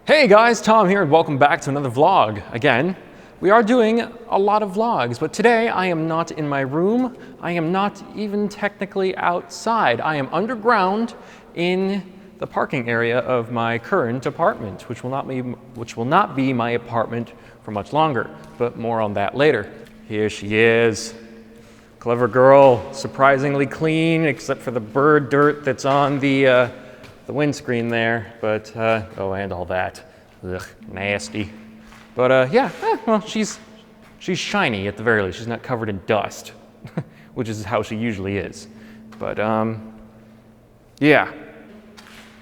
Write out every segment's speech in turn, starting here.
Hey guys, Tom here and welcome back to another vlog. Again, we are doing a lot of vlogs, but today I am not in my room. I am not even technically outside. I am underground in the parking area of my current apartment, which will not be my apartment for much longer, but more on that later. Here she is. Clever girl, surprisingly clean except for the bird dirt that's on the windscreen there, but oh, and all that. Ugh, nasty. But yeah, well, she's shiny at the very least. She's not covered in dust, which is how she usually is. But yeah.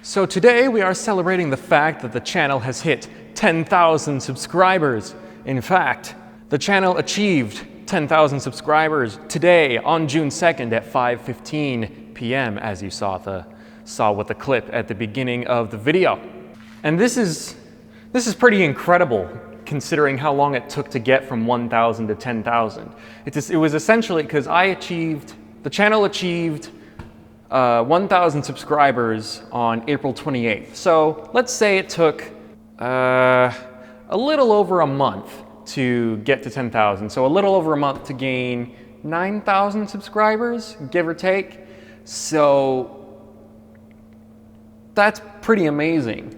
So today we are celebrating the fact that the channel has hit 10,000 subscribers. In fact, the channel achieved 10,000 subscribers today on June 2nd at 5:15 p.m. as you saw with the clip at the beginning of the video. And this is pretty incredible considering how long it took to get from 1,000 to 10,000. It was essentially because the channel achieved 1,000 subscribers on April 28th. So let's say it took a little over a month to get to 10,000. So a little over a month to gain 9,000 subscribers, give or take. So that's pretty amazing.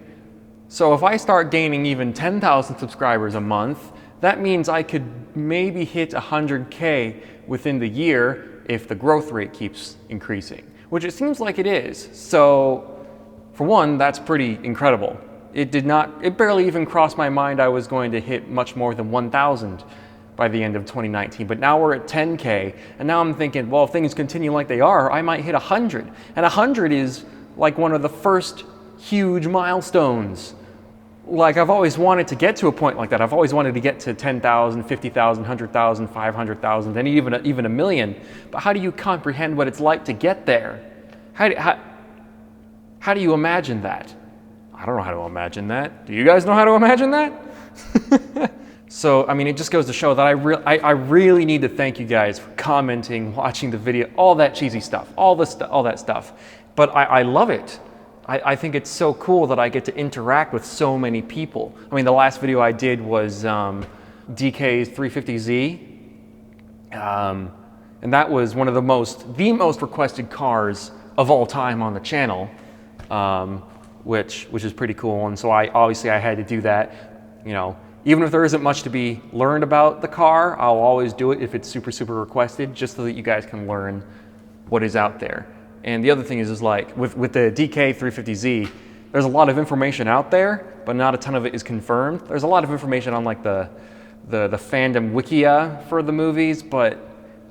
So if I start gaining even 10,000 subscribers a month, that means I could maybe hit 100K within the year if the growth rate keeps increasing, which it seems like it is. So for one, that's pretty incredible. It barely even crossed my mind I was going to hit much more than 1,000 by the end of 2019, but now we're at 10K, and now I'm thinking, well, if things continue like they are, I might hit 100, and 100 is like one of the first huge milestones. Like, I've always wanted to get to a point like that. I've always wanted to get to 10,000, 50,000, 100,000, 500,000, and even a million. But how do you comprehend what it's like to get there? How do you imagine that? I don't know how to imagine that. Do you guys know how to imagine that? So, I mean, it just goes to show that I really need to thank you guys for commenting, watching the video, all that cheesy stuff, all that stuff. But I love it. I think it's so cool that I get to interact with so many people. I mean, the last video I did was DK's 350Z. And that was one of the most requested cars of all time on the channel, which is pretty cool. And so I had to do that. You know, even if there isn't much to be learned about the car, I'll always do it if it's super requested, just so that you guys can learn what is out there. And the other thing is like with the DK 350Z, there's a lot of information out there, but not a ton of it is confirmed. There's a lot of information on like the fandom wikia for the movies, but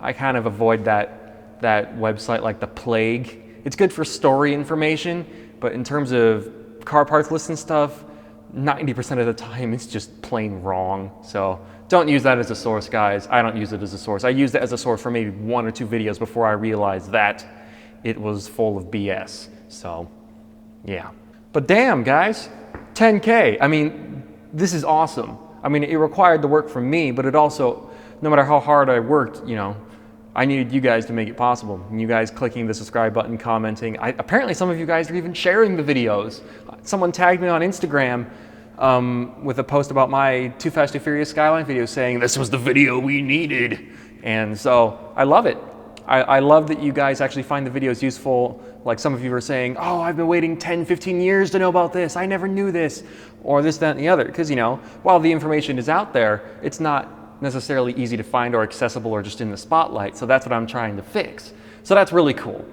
I kind of avoid that website like the plague. It's good for story information, but in terms of car parts lists and stuff, 90% of the time it's just plain wrong. So don't use that as a source, guys. I don't use it as a source. I used it as a source for maybe 1 or 2 videos before I realized that it was full of BS. So yeah. But damn, guys, 10K. I mean, this is awesome. I mean, it required the work from me, but it also, no matter how hard I worked, you know, I needed you guys to make it possible. And you guys clicking the subscribe button, commenting. Apparently some of you guys are even sharing the videos. Someone tagged me on Instagram with a post about my Too Fast Too Furious Skyline video saying this was the video we needed. And so I love it. I love that you guys actually find the videos useful. Like some of you are saying, oh, I've been waiting 10, 15 years to know about this. I never knew this, or this, that, and the other. Because, you know, while the information is out there, it's not necessarily easy to find or accessible or just in the spotlight. So that's what I'm trying to fix. So that's really cool.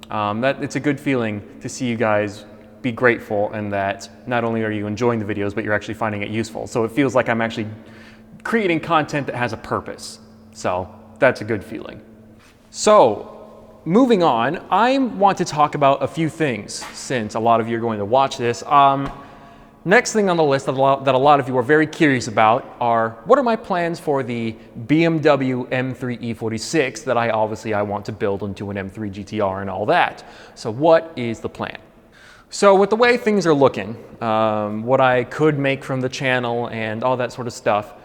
It's a good feeling to see you guys be grateful and that not only are you enjoying the videos, but you're actually finding it useful. So it feels like I'm actually creating content that has a purpose. So that's a good feeling. So, moving on, I want to talk about a few things since a lot of you are going to watch this. Next thing on the list that a lot of you are very curious about are what are my plans for the BMW M3 E46 that I want to build into an M3 GTR and all that. So what is the plan? So with the way things are looking, what I could make from the channel and all that sort of stuff,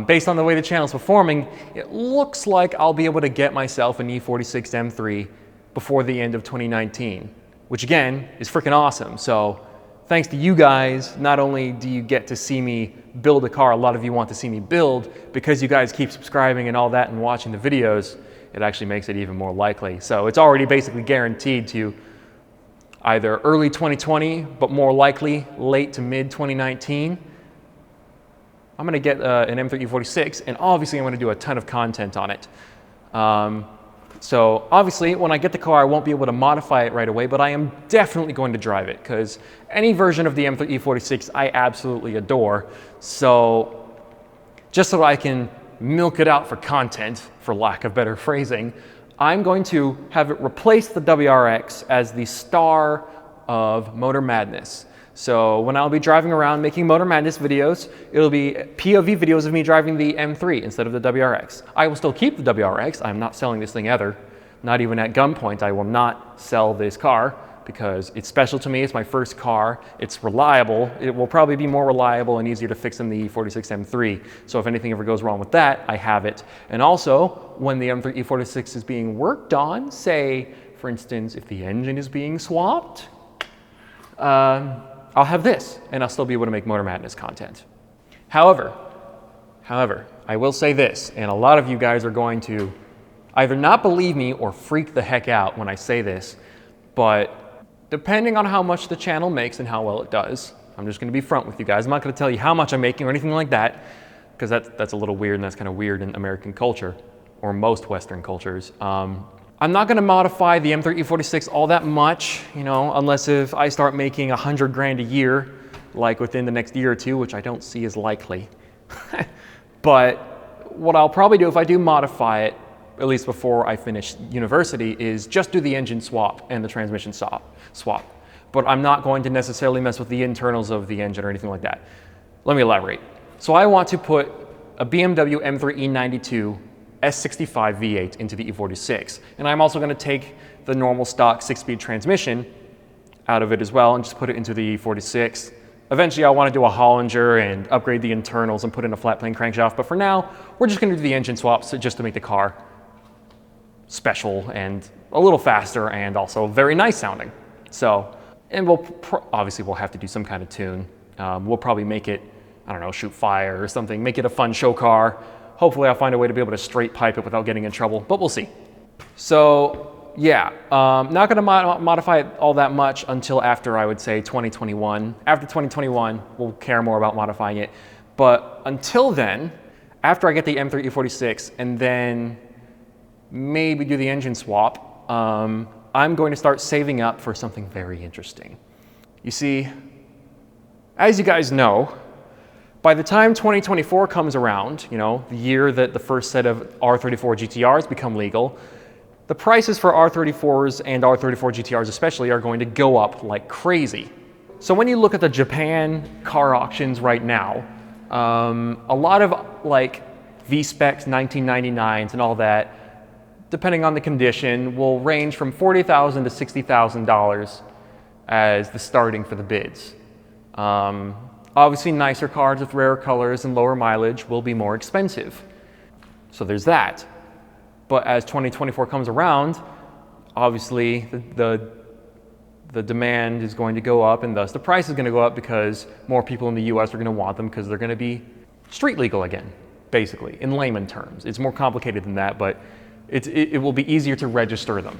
based on the way the channel's performing, it looks like I'll be able to get myself an E46 M3 before the end of 2019, which again is freaking awesome. So thanks to you guys, not only do you get to see me build a car a lot of you want to see me build, because you guys keep subscribing and all that and watching the videos, it actually makes it even more likely. So it's already basically guaranteed to either early 2020, but more likely late to mid 2019. I'm going to get an M3 E46, and obviously I'm going to do a ton of content on it. So obviously when I get the car, I won't be able to modify it right away, but I am definitely going to drive it, because any version of the M3 E46 I absolutely adore. So just so I can milk it out for content, for lack of better phrasing, I'm going to have it replace the WRX as the star of Motor Madness. So when I'll be driving around making Motor Madness videos, it'll be POV videos of me driving the M3 instead of the WRX. I will still keep the WRX. I'm not selling this thing ever. Not even at gunpoint. I will not sell this car because it's special to me. It's my first car. It's reliable. It will probably be more reliable and easier to fix than the E46 M3. So if anything ever goes wrong with that, I have it. And also, when the M3 E46 is being worked on, say, for instance, if the engine is being swapped, I'll have this, and I'll still be able to make Motor Madness content. However, I will say this, and a lot of you guys are going to either not believe me or freak the heck out when I say this, but depending on how much the channel makes and how well it does, I'm just going to be front with you guys. I'm not going to tell you how much I'm making or anything like that, because that's a little weird, and that's kind of weird in American culture, or most Western cultures. I'm not going to modify the M3 E46 all that much, you know, unless if I start making 100 grand a year, like within the next year or two, which I don't see as likely. But what I'll probably do if I do modify it, at least before I finish university, is just do the engine swap and the transmission swap. But I'm not going to necessarily mess with the internals of the engine or anything like that. Let me elaborate. So I want to put a BMW M3 E92 S65 V8 into the E46. And I'm also going to take the normal stock 6-speed transmission out of it as well and just put it into the E46. Eventually I want to do a Hollinger and upgrade the internals and put in a flat plane crankshaft, but for now we're just going to do the engine swaps just to make the car special and a little faster and also very nice sounding. So, and obviously we'll have to do some kind of tune. We'll probably make it, I don't know, shoot fire or something, make it a fun show car. Hopefully I'll find a way to be able to straight pipe it without getting in trouble, but we'll see. So yeah, not gonna modify it all that much until after, I would say, 2021. After 2021, we'll care more about modifying it. But until then, after I get the M3 E46 and then maybe do the engine swap, I'm going to start saving up for something very interesting. You see, as you guys know, by the time 2024 comes around, you know, the year that the first set of R34 GTRs become legal, the prices for R34s and R34 GTRs especially are going to go up like crazy. So when you look at the Japan car auctions right now, a lot of like V-Specs 1999s and all that, depending on the condition, will range from $40,000 to $60,000 as the starting for the bids. Obviously, nicer cars with rarer colors and lower mileage will be more expensive. So there's that. But as 2024 comes around, obviously the demand is going to go up, and thus the price is going to go up because more people in the US are going to want them because they're going to be street legal again, basically, in layman terms. It's more complicated than that, but it will be easier to register them.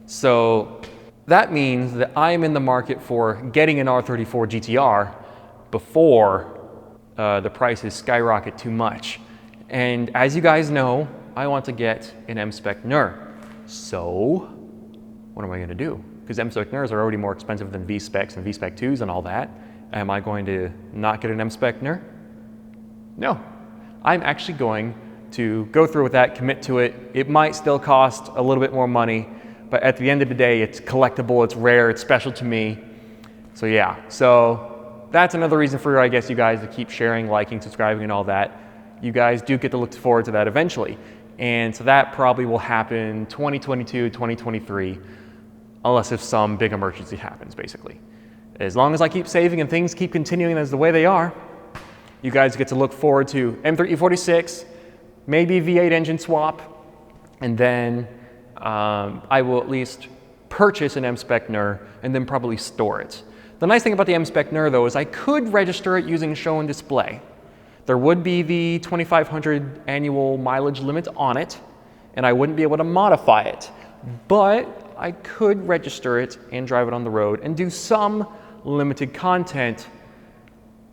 So that means that I'm in the market for getting an R34 GTR before the prices skyrocket too much. And as you guys know, I want to get an M-Spec NER. So what am I going to do? Because M-Spec NERs are already more expensive than V-Specs and V-Spec 2s and all that. Am I going to not get an M-Spec NER? No. I'm actually going to go through with that, commit to it. It might still cost a little bit more money, but at the end of the day, it's collectible, it's rare, it's special to me. So yeah, so that's another reason for, I guess, you guys to keep sharing, liking, subscribing, and all that. You guys do get to look forward to that eventually. And so that probably will happen 2022, 2023, unless if some big emergency happens, basically. As long as I keep saving and things keep continuing as the way they are, you guys get to look forward to M3 E46, maybe V8 engine swap, and then I will at least purchase an M-Spec NER and then probably store it. The nice thing about the M-Spec NER though is I could register it using show and display. There would be the 2,500 annual mileage limit on it, and I wouldn't be able to modify it. But I could register it and drive it on the road and do some limited content,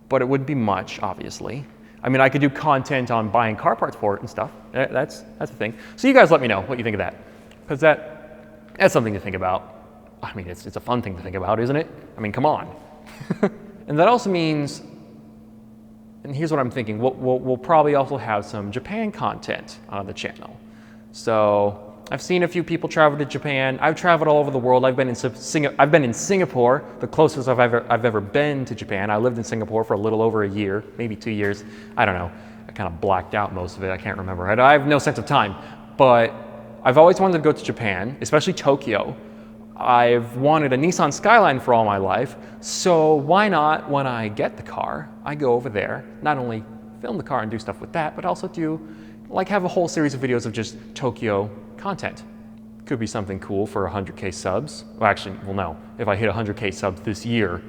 but it wouldn't be much, obviously. I mean, I could do content on buying car parts for it and stuff. That's a thing. So you guys let me know what you think of that, because that's something to think about. I mean, it's a fun thing to think about, isn't it? I mean, come on. And that also means, and here's what I'm thinking, we'll probably also have some Japan content on the channel. So I've seen a few people travel to Japan. I've traveled all over the world. I've been in Singapore, the closest I've ever been to Japan. I lived in Singapore for a little over a year, maybe 2 years. I don't know. I kind of blacked out most of it. I can't remember. I have no sense of time. But I've always wanted to go to Japan, especially Tokyo. I've wanted a Nissan Skyline for all my life, so why not, when I get the car, I go over there, not only film the car and do stuff with that, but also do, like, have a whole series of videos of just Tokyo content. Could be something cool for 100K subs. Well, actually, well, no. If I hit 100K subs this year,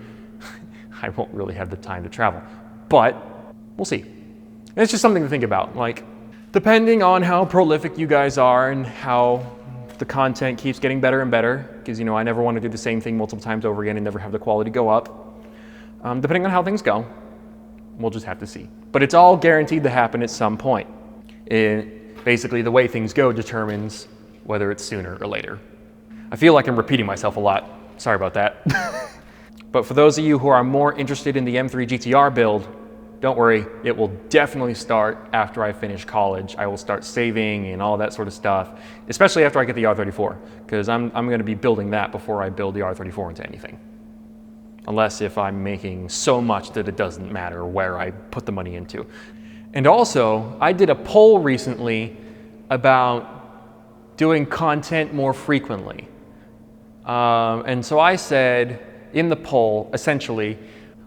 I won't really have the time to travel. But we'll see. It's just something to think about. Like, depending on how prolific you guys are and how the content keeps getting better and better, because, you know, I never want to do the same thing multiple times over again and never have the quality go up. Depending on how things go, we'll just have to see. But it's all guaranteed to happen at some point. Basically, the way things go determines whether it's sooner or later. I feel like I'm repeating myself a lot. Sorry about that. But for those of you who are more interested in the M3 GTR build, don't worry, it will definitely start after I finish college. I will start saving and all that sort of stuff, especially after I get the R34, because I'm going to be building that before I build the R34 into anything. Unless if I'm making so much that it doesn't matter where I put the money into. And also, I did a poll recently about doing content more frequently. And so I said in the poll, essentially,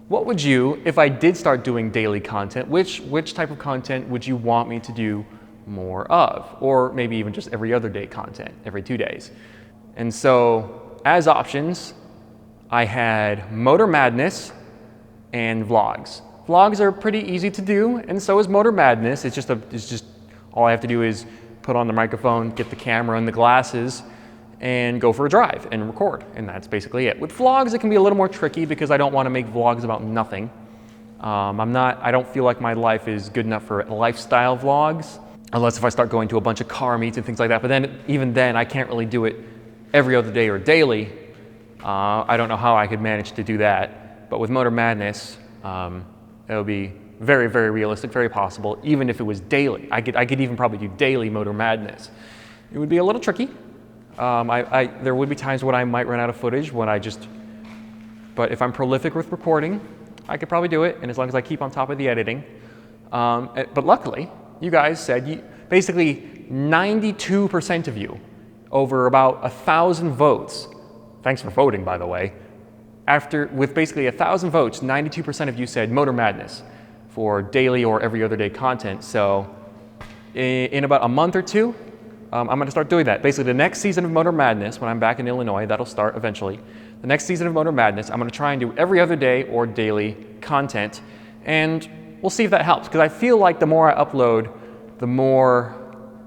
what would you, if I did start doing daily content, which type of content would you want me to do more of? Or maybe even just every other day content, every 2 days. And so as options, I had Motor Madness and vlogs. Vlogs are pretty easy to do, and so is Motor Madness. It's just all I have to do is put on the microphone, get the camera and the glasses, and go for a drive and record, and that's basically it. With vlogs, it can be a little more tricky because I don't want to make vlogs about nothing. I don't feel like my life is good enough for lifestyle vlogs, unless if I start going to a bunch of car meets and things like that. But then, even then, I can't really do it every other day or daily. I don't know how I could manage to do that. But with Motor Madness, it would be very, very realistic, very possible, even if it was daily. I could even probably do daily Motor Madness. It would be a little tricky. There would be times when I might run out of footage but if I'm prolific with recording, I could probably do it, and as long as I keep on top of the editing. But luckily, you guys said, basically 92% of you, over about 1,000 votes, thanks for voting, by the way, with basically 1,000 votes, 92% of you said Motor Madness for daily or every other day content. So in about a month or two, I'm going to start doing that. Basically, the next season of Motor Madness, when I'm back in Illinois, that'll start eventually. The next season of Motor Madness, I'm going to try and do every other day or daily content, and we'll see if that helps, because I feel like the more I upload, the more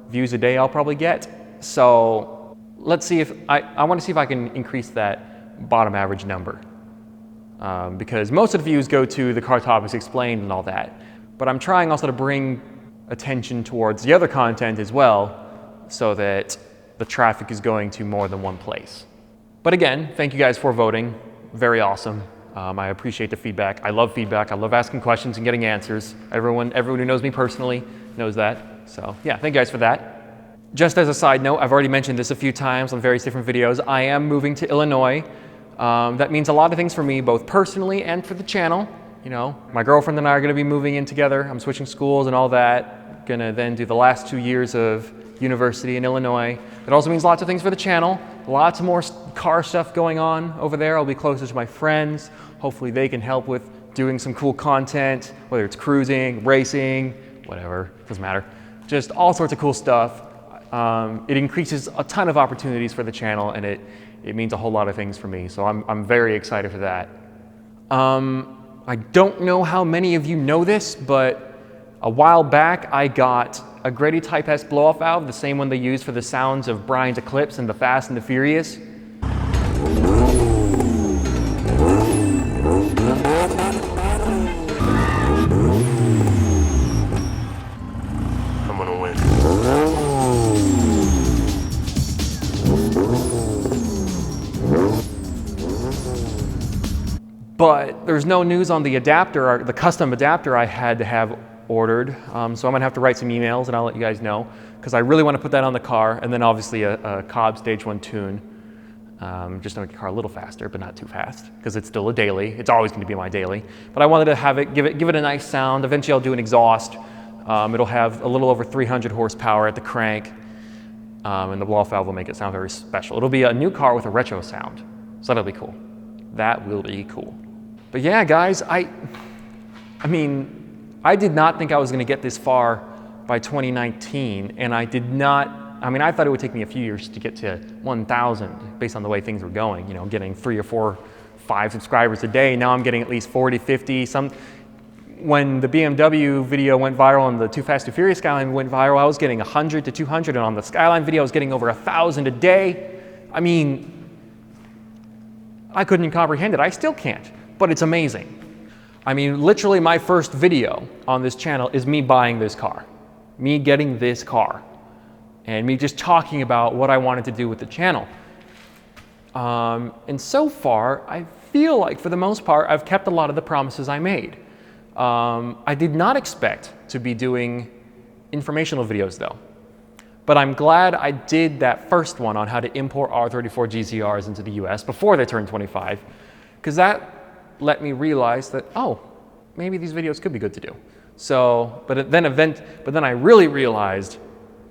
views a day I'll probably get. So let's see if I want to see if I can increase that bottom average number, because most of the views go to the car topics explained and all that. But I'm trying also to bring attention towards the other content as well, so that the traffic is going to more than one place. But again, thank you guys for voting. Very awesome. I appreciate the feedback. I love feedback. I love asking questions and getting answers. Everyone who knows me personally knows that. So yeah, thank you guys for that. Just as a side note, I've already mentioned this a few times on various different videos. I am moving to Illinois. That means a lot of things for me, both personally and for the channel. You know, my girlfriend and I are going to be moving in together. I'm switching schools and all that. Gonna then do the last 2 years of university in Illinois. It also means lots of things for the channel. Lots more car stuff going on over there. I'll be closer to my friends. Hopefully they can help with doing some cool content, whether it's cruising, racing, whatever, doesn't matter. Just all sorts of cool stuff. It increases a ton of opportunities for the channel, and it means a whole lot of things for me. So I'm very excited for that. I don't know how many of you know this, but a while back I got a Grady Type S blow-off valve, the same one they use for the sounds of Brian's Eclipse and the Fast and the Furious. I'm gonna win. But there's no news on the adapter, or the custom adapter I had to have ordered. So I'm gonna have to write some emails and I'll let you guys know, because I really want to put that on the car, and then obviously a Cobb Stage 1 tune, just to make the car a little faster, but not too fast, because it's still a daily. It's always going to be my daily. But I wanted to have it, give it a nice sound. Eventually I'll do an exhaust. It'll have a little over 300 horsepower at the crank, and the blow-off valve will make it sound very special. It'll be a new car with a retro sound, so that'll be cool. That will be cool. But yeah, guys, I mean, I did not think I was going to get this far by 2019, and I thought it would take me a few years to get to 1,000 based on the way things were going, you know, getting 3 or 4, 5 subscribers a day. Now I'm getting at least 40, 50. When the BMW video went viral and the Too Fast, Too Furious Skyline went viral, I was getting 100 to 200, and on the Skyline video I was getting over 1,000 a day. I mean, I couldn't comprehend it. I still can't, but it's amazing. I mean, literally my first video on this channel is me buying this car, me getting this car, and me just talking about what I wanted to do with the channel. And so far, I feel like for the most part, I've kept a lot of the promises I made. I did not expect to be doing informational videos though, but I'm glad I did that first one on how to import R34 GZRs into the US before they turned 25, because that let me realize that, oh, maybe these videos could be good to do. So, but then I really realized,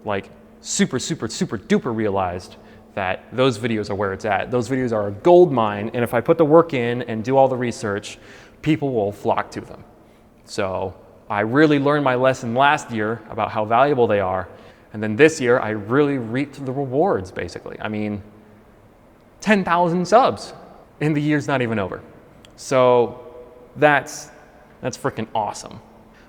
like super duper realized, that those videos are where it's at. Those videos are a gold mine, and if I put the work in and do all the research, people will flock to them. So I really learned my lesson last year about how valuable they are, and then this year I really reaped the rewards, basically. I mean, 10,000 subs, and the year's not even over. So that's freaking awesome.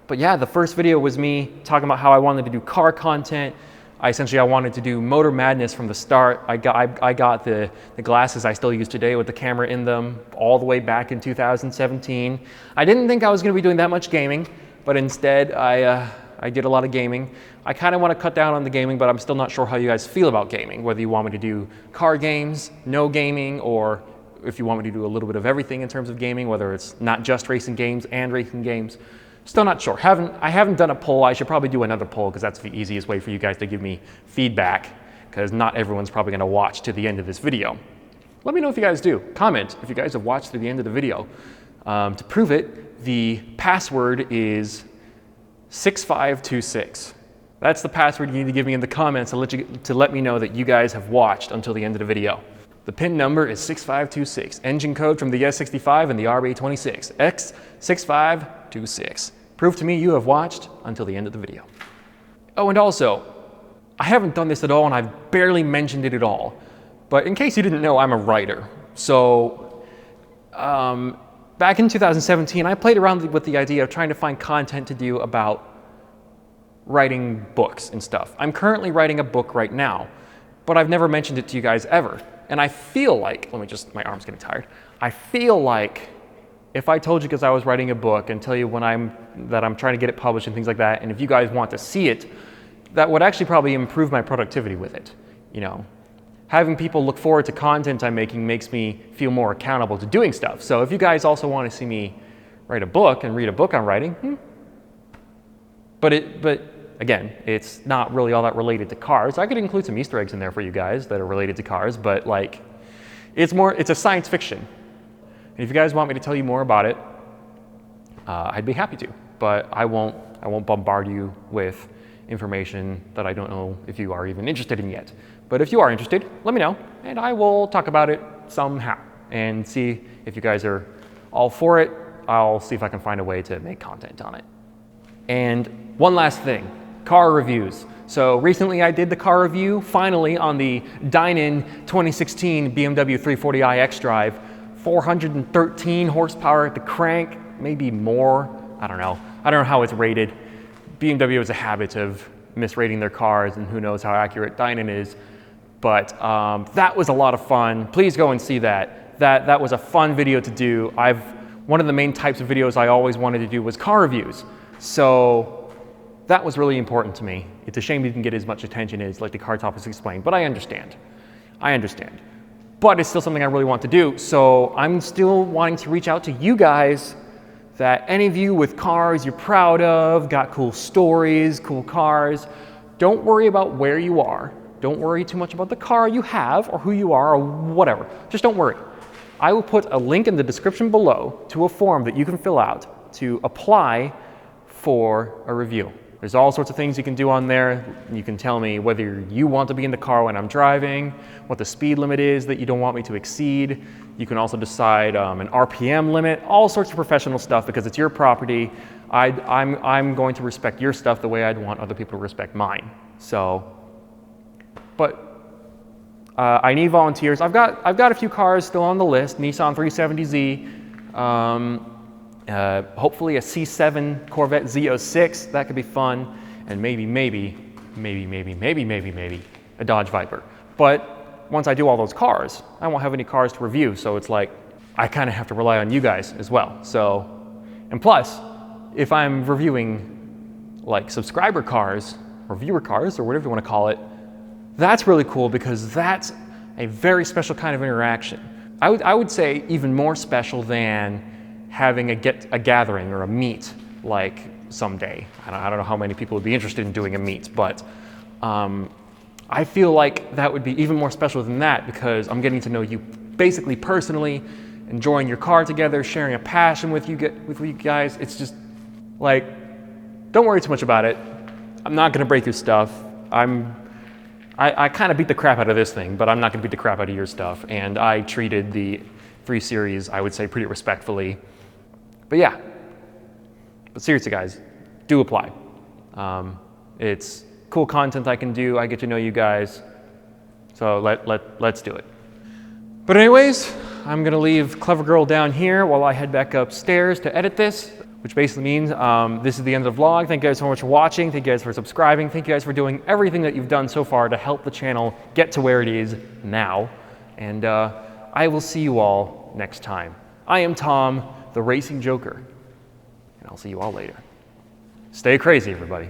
But yeah, the first video was me talking about how I wanted to do car content. I wanted to do Motor Madness from the start. I got the glasses I still use today with the camera in them all the way back in 2017. I didn't think I was going to be doing that much gaming, but instead I did a lot of gaming. I kind of want to cut down on the gaming, but I'm still not sure how you guys feel about gaming, whether you want me to do car games, no gaming, or if you want me to do a little bit of everything in terms of gaming, whether it's not just racing games and racing games. Still not sure. I haven't done a poll. I should probably do another poll, because that's the easiest way for you guys to give me feedback, because not everyone's probably going to watch to the end of this video. Let me know if you guys do. Comment if you guys have watched to the end of the video. To prove it, the password is 6526. That's the password you need to give me in the comments to let me know that you guys have watched until the end of the video. The PIN number is 6526. Engine code from the S65 and the RB26. X6526. Prove to me you have watched until the end of the video. Oh, and also, I haven't done this at all, and I've barely mentioned it at all. But in case you didn't know, I'm a writer. So, back in 2017, I played around with the idea of trying to find content to do about writing books and stuff. I'm currently writing a book right now, but I've never mentioned it to you guys ever. And I feel like, my arm's getting tired. I feel like if I told you because I was writing a book and tell you that I'm trying to get it published and things like that, and if you guys want to see it, that would actually probably improve my productivity with it. You know, having people look forward to content I'm making makes me feel more accountable to doing stuff. So if you guys also want to see me write a book and read a book I'm writing, but again, it's not really all that related to cars. I could include some Easter eggs in there for you guys that are related to cars, but like, it's a science fiction. And if you guys want me to tell you more about it, I'd be happy to, but I won't bombard you with information that I don't know if you are even interested in yet. But if you are interested, let me know, and I will talk about it somehow and see if you guys are all for it. I'll see if I can find a way to make content on it. And one last thing. Car reviews. So recently I did the car review finally on the Dine-In 2016 BMW 340i xDrive 413 horsepower at the crank, maybe more. I don't know. I don't know how it's rated. BMW has a habit of misrating their cars, and who knows how accurate Dynan is. But that was a lot of fun. Please go and see that. That was a fun video to do. One of the main types of videos I always wanted to do was car reviews. So that was really important to me. It's a shame it didn't get as much attention as like the Car Topics Explained, but I understand. I understand. But it's still something I really want to do. So I'm still wanting to reach out to you guys, that any of you with cars you're proud of, got cool stories, cool cars, don't worry about where you are. Don't worry too much about the car you have or who you are or whatever. Just don't worry. I will put a link in the description below to a form that you can fill out to apply for a review. There's all sorts of things you can do on there. You can tell me whether you want to be in the car when I'm driving, what the speed limit is that you don't want me to exceed. You can also decide an RPM limit, all sorts of professional stuff because it's your property. I'm going to respect your stuff the way I'd want other people to respect mine. So, but I need volunteers. I've got a few cars still on the list. Nissan 370Z. Hopefully a C7 Corvette Z06, that could be fun, and maybe a Dodge Viper. But once I do all those cars, I won't have any cars to review, so it's like I kind of have to rely on you guys as well. So, and plus, if I'm reviewing like subscriber cars or viewer cars or whatever you want to call it, that's really cool because that's a very special kind of interaction. I would say even more special than having a gathering or a meet like someday. I don't know how many people would be interested in doing a meet, but I feel like that would be even more special than that because I'm getting to know you basically personally, enjoying your car together, sharing a passion with you guys. It's just like, don't worry too much about it. I'm not gonna break your stuff. I kind of beat the crap out of this thing, but I'm not gonna beat the crap out of your stuff. And I treated the 3 Series, I would say, pretty respectfully. But yeah, but seriously guys, do apply. It's cool content I can do. I get to know you guys. So let's do it. But anyways, I'm gonna leave Clever Girl down here while I head back upstairs to edit this, which basically means this is the end of the vlog. Thank you guys so much for watching. Thank you guys for subscribing. Thank you guys for doing everything that you've done so far to help the channel get to where it is now. And I will see you all next time. I am Tom, the Racing Joker, and I'll see you all later. Stay crazy, everybody.